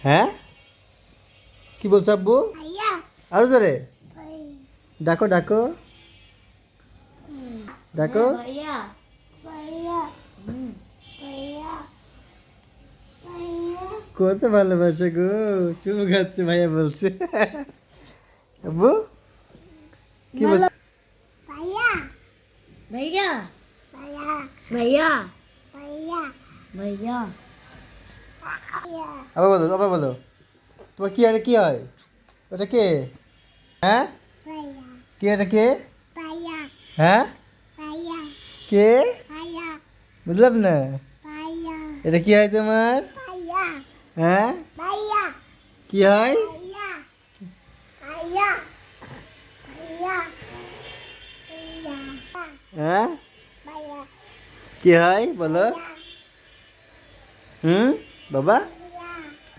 হ্যাঁ কি বলছো আব্বু আরো জোরে ডাকো ডাকো ডাকো কত ভালোবাসে গো চুমু খাচ্ছে ভাইয়া বলছে আব্বু কি বল भैया भैया भैया আবার বলো তোমার কি আরে কি হয় ওটা কে হ্যাঁ কে এটা কে হ্যাঁ কে বুঝলাম না এটা কি হয় তোমার হ্যাঁ কি হয় হ্যাঁ কি হয় বলো বাবা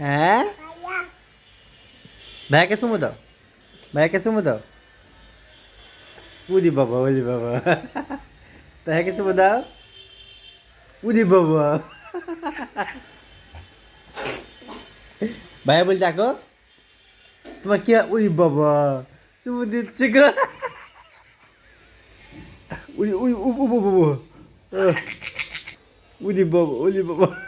হ্যাঁ ভাইয়াকে চুমু দাও ভাইয়াকে চুমু দাও উদি বাবা ভাইয়াকে চুমু দাও উদি বাবা ভাইয়া বলছে দেখো তোমার কি উড়ি বাবা চুমু দিচ্ছে গো উড়ি উড়ি উড়ি বাবা উড়ি বাবা